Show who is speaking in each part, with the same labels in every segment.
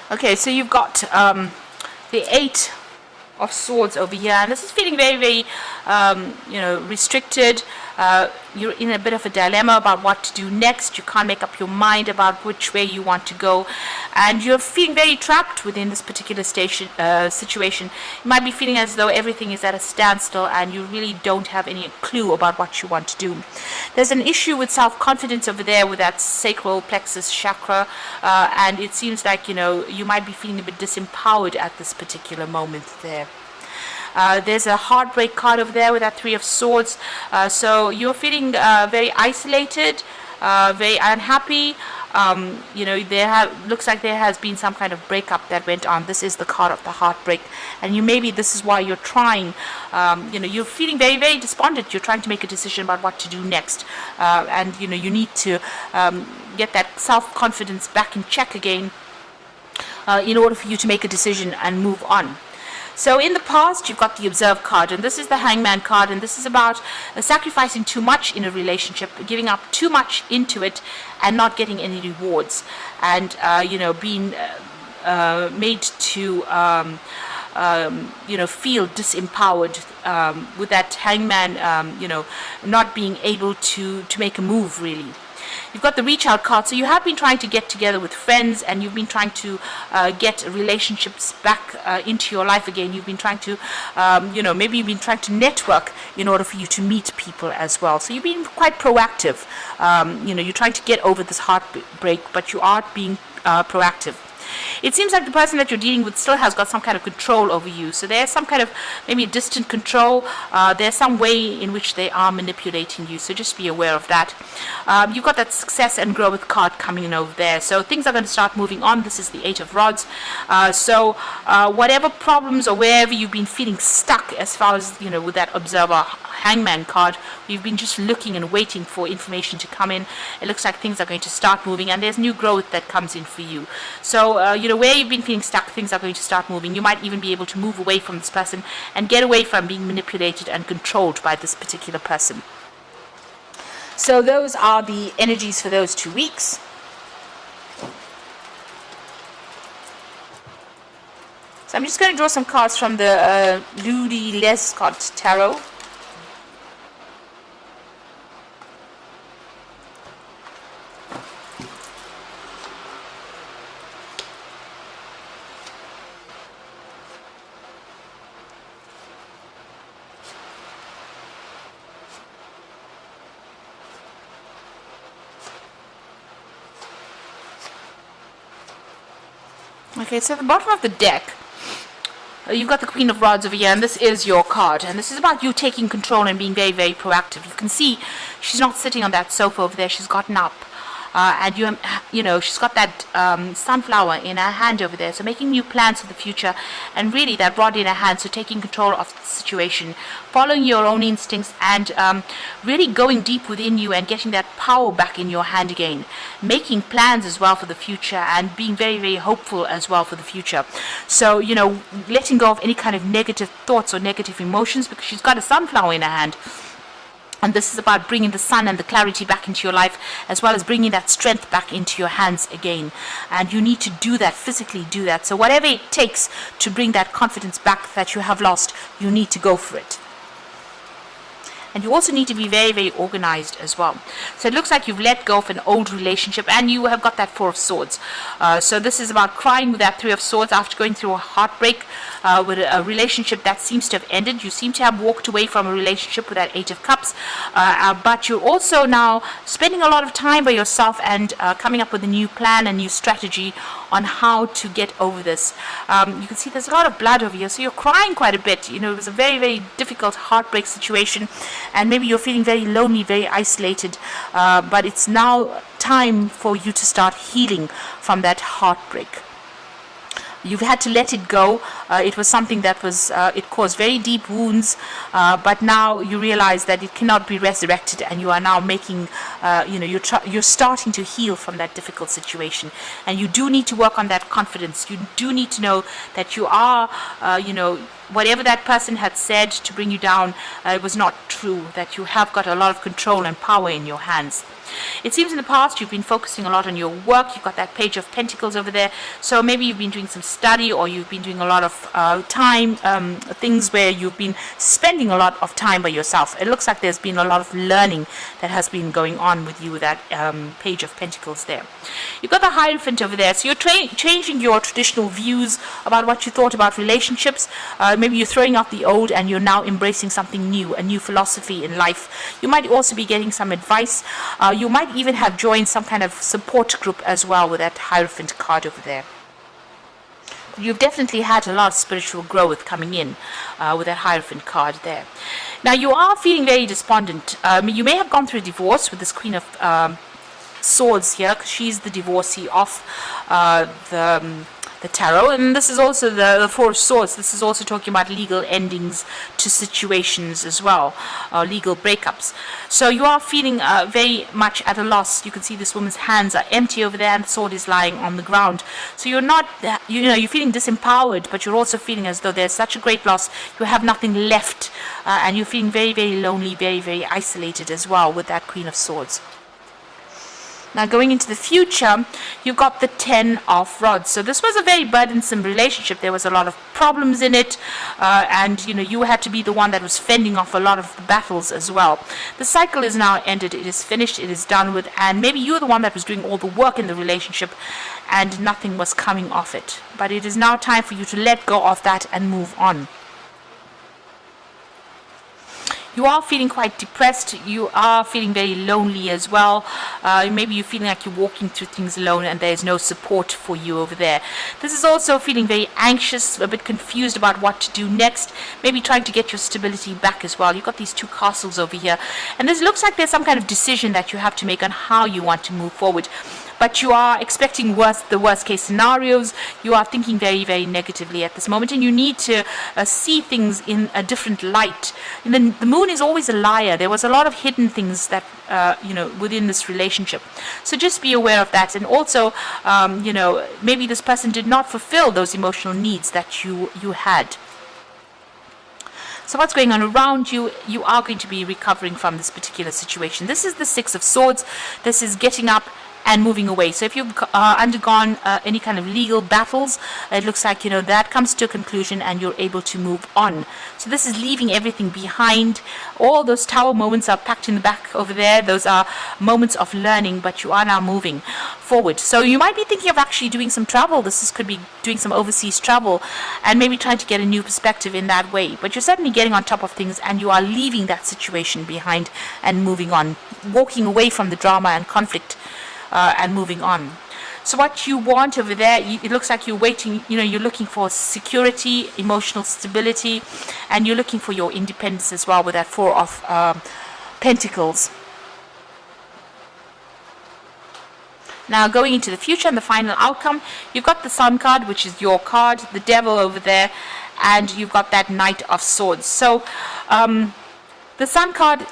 Speaker 1: Okay, so you've got the Eight of Swords over here, and this is feeling very, very, restricted. You're in a bit of a dilemma about what to do next. You can't make up your mind about which way you want to go, and you're feeling very trapped within this particular situation. You might be feeling as though everything is at a standstill, and you really don't have any clue about what you want to do. There's an issue with self-confidence over there with that sacral plexus chakra, and it seems like you might be feeling a bit disempowered at this particular moment there. There's a heartbreak card over there with that Three of Swords. So you're feeling very isolated, very unhappy. Looks like there has been some kind of breakup that went on. This is the card of the heartbreak, and maybe this is why you're trying. You're feeling very, very despondent. You're trying to make a decision about what to do next, and you need to get that self-confidence back in check again in order for you to make a decision and move on. So in the past, you've got the Observe card, and this is the Hangman card, and this is about sacrificing too much in a relationship, giving up too much into it, and not getting any rewards, and being made to feel disempowered with that Hangman, not being able to make a move really. You've got the Reach Out card, so you have been trying to get together with friends, and you've been trying to get relationships back into your life again. You've been trying to, maybe you've been trying to network in order for you to meet people as well. So you've been quite proactive. You're trying to get over this heartbreak, but you are being proactive. It seems like the person that you're dealing with still has got some kind of control over you. So there's some kind of maybe distant control. There's some way in which they are manipulating you. So just be aware of that. You've got that Success and Growth card coming in over there. So things are going to start moving on. This is the Eight of Rods. So whatever problems or wherever you've been feeling stuck as far as, with that Observer Hangman card, you've been just looking and waiting for information to come in. It looks like things are going to start moving, and there's new growth that comes in for you. So, where you've been feeling stuck, things are going to start moving. You might even be able to move away from this person and get away from being manipulated and controlled by this particular person. So those are the energies for those 2 weeks. So I'm just going to draw some cards from the Ludi Lescott Tarot. Okay, so at the bottom of the deck, you've got the Queen of Rods over here, and this is your card. And this is about you taking control and being very, very proactive. You can see she's not sitting on that sofa over there. She's gotten up. And she's got that sunflower in her hand over there. So making new plans for the future, and really that rod in her hand. So taking control of the situation, following your own instincts, and really going deep within you and getting that power back in your hand again. Making plans as well for the future, and being very, very hopeful as well for the future. So, letting go of any kind of negative thoughts or negative emotions, because she's got a sunflower in her hand. And this is about bringing the sun and the clarity back into your life, as well as bringing that strength back into your hands again. And you need to do that, physically do that. So whatever it takes to bring that confidence back that you have lost, you need to go for it. And you also need to be very, very organized as well. So it looks like you've let go of an old relationship, and you have got that Four of Swords. So this is about crying with that Three of Swords after going through a heartbreak with a relationship that seems to have ended. You seem to have walked away from a relationship with that Eight of Cups. But you're also now spending a lot of time by yourself and coming up with a new plan, a new strategy on how to get over this. You can see there's a lot of blood over here, so you're crying quite a bit. It was a very, very difficult heartbreak situation, and maybe you're feeling very lonely, very isolated, but it's now time for you to start healing from that heartbreak. You've had to let it go, It was something that was, it caused very deep wounds, but now you realize that it cannot be resurrected, and you are now making, you're starting to heal from that difficult situation. And you do need to work on that confidence. You do need to know that you are, whatever that person had said to bring you down, it was not true, that you have got a lot of control and power in your hands. It seems in the past you've been focusing a lot on your work. You've got that page of pentacles over there. So maybe you've been doing some study, or you've been doing a lot of things where you've been spending a lot of time by yourself. It looks like there's been a lot of learning that has been going on with you with that page of pentacles there. You've got the Hierophant over there. So you're changing your traditional views about what you thought about relationships. Maybe you're throwing out the old and you're now embracing something new, a new philosophy in life. You might also be getting some advice. You might even have joined some kind of support group as well with that Hierophant card over there. You've definitely had a lot of spiritual growth coming in with that Hierophant card there. Now you are feeling very despondent. You may have gone through a divorce with this Queen of Swords here, because she's the divorcee of the tarot, and this is also the Four of Swords. This is also talking about legal endings to situations as well, legal breakups. So you are feeling very much at a loss. You can see this woman's hands are empty over there, and the sword is lying on the ground. So you're not, you're feeling disempowered, but you're also feeling as though there's such a great loss. You have nothing left, and you're feeling very, very lonely, very, very isolated as well with that Queen of Swords. Now going into the future, you've got the Ten of Rods. So this was a very burdensome relationship. There was a lot of problems in it, and you had to be the one that was fending off a lot of the battles as well. The cycle is now ended. It is finished. It is done with, and maybe you're the one that was doing all the work in the relationship and nothing was coming off it. But it is now time for you to let go of that and move on. You are feeling quite depressed. You are feeling very lonely as well. Maybe you're feeling like you're walking through things alone and there's no support for you over there. This is also feeling very anxious, a bit confused about what to do next. Maybe trying to get your stability back as well. You've got these two castles over here. And this looks like there's some kind of decision that you have to make on how you want to move forward. But you are expecting the worst case scenarios. You are thinking very, very negatively at this moment, and you need to see things in a different light. And then the moon is always a liar. There was a lot of hidden things that within this relationship. So just be aware of that. And also, maybe this person did not fulfill those emotional needs that you had. So what's going on around you? You are going to be recovering from this particular situation. This is the Six of Swords. This is getting up and moving away. So if you've undergone any kind of legal battles, it looks like that comes to a conclusion and you're able to move on. So this is leaving everything behind. All those tower moments are packed in the back over there. Those are moments of learning, but you are now moving forward. So you might be thinking of actually doing some travel. Could be doing some overseas travel and maybe trying to get a new perspective in that way. But you're certainly getting on top of things and you are leaving that situation behind and moving on, walking away from the drama and conflict and moving on. So what you want over there, it looks like you're waiting, you're looking for security, emotional stability, and you're looking for your independence as well with that Four of Pentacles. Now going into the future and the final outcome, you've got the Sun card, which is your card, the Devil over there, and you've got that Knight of Swords. So the Sun card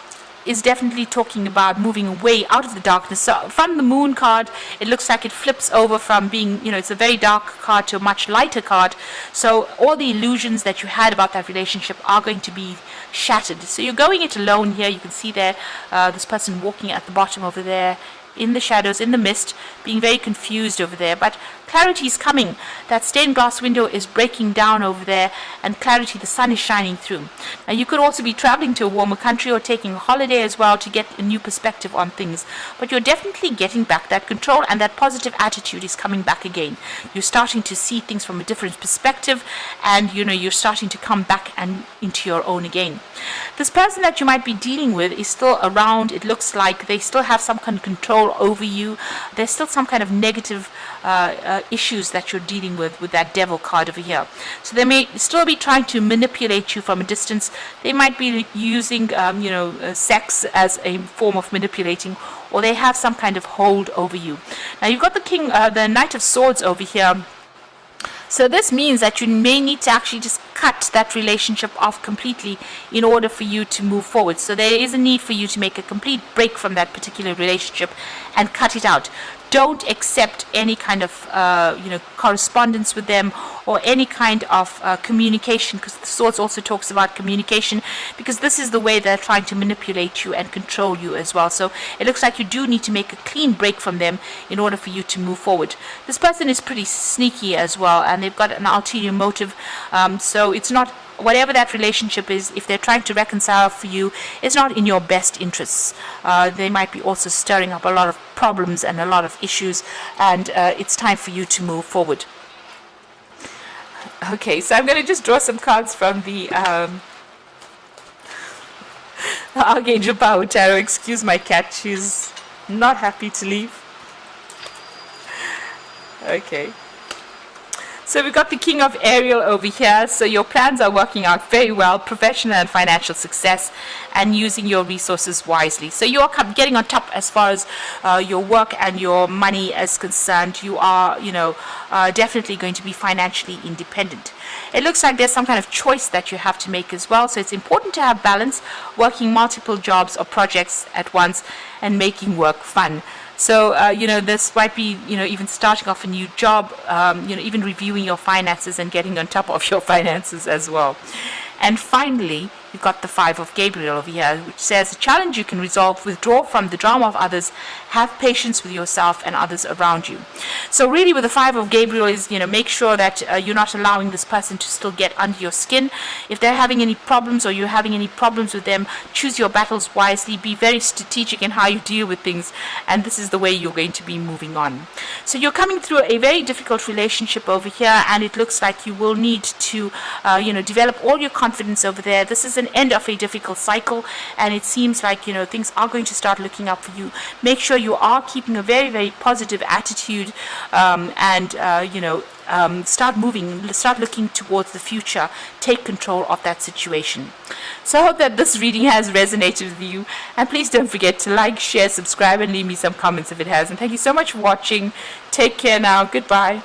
Speaker 1: is definitely talking about moving away out of the darkness. So from the Moon card, it looks like it flips over from being, it's a very dark card to a much lighter card. So all the illusions that you had about that relationship are going to be shattered. So you're going it alone here. You can see there, this person walking at the bottom over there, in the shadows, in the mist, being very confused over there. But clarity is coming. That stained glass window is breaking down over there, and clarity, the sun is shining through. Now you could also be traveling to a warmer country or taking a holiday as well to get a new perspective on things. But you're definitely getting back that control, and that positive attitude is coming back again. You're starting to see things from a different perspective, and you're starting to come back and into your own again. This person that you might be dealing with is still around. It looks like they still have some kind of control over you. There's still some kind of negative issues that you're dealing with that Devil card over here. So they may still be trying to manipulate you from a distance. They might be using sex as a form of manipulating, or they have some kind of hold over you. Now you've got the Knight of Swords over here. So this means that you may need to actually just cut that relationship off completely in order for you to move forward. So there is a need for you to make a complete break from that particular relationship and cut it out. Don't accept any kind of correspondence with them or any kind of communication, because the Swords also talks about communication, because this is the way they're trying to manipulate you and control you as well. So it looks like you do need to make a clean break from them in order for you to move forward. This person is pretty sneaky as well, and they've got an ulterior motive, so it's not, whatever that relationship is, if they're trying to reconcile for you, it's not in your best interests. They might be also stirring up a lot of problems and a lot of issues, and it's time for you to move forward. Okay, so I'm going to just draw some cards from the Archangel Power Tarot. Excuse my cat, she's not happy to leave. Okay. So we've got the King of Ariel over here. So your plans are working out very well, professional and financial success, and using your resources wisely. So you are getting on top as far as your work and your money is concerned. You are, definitely going to be financially independent. It looks like there's some kind of choice that you have to make as well. So it's important to have balance, working multiple jobs or projects at once and making work fun. So, this might be, even starting off a new job, even reviewing your finances and getting on top of your finances as well. And finally, you've got the Five of Gabriel over here, which says, a challenge you can resolve, withdraw from the drama of others, have patience with yourself and others around you. So really with the Five of Gabriel is, make sure that you're not allowing this person to still get under your skin. If they're having any problems or you're having any problems with them, choose your battles wisely, be very strategic in how you deal with things, and this is the way you're going to be moving on. So you're coming through a very difficult relationship over here, and it looks like you will need to, develop all your confidence over there. This is an end of a difficult cycle, and it seems like things are going to start looking up for you. Make sure you are keeping a very, very positive attitude, start moving, start looking towards the future. Take control of that situation. So I hope that this reading has resonated with you, and please don't forget to like, share, subscribe, and leave me some comments if it has. And thank you so much for watching. Take care now. Goodbye.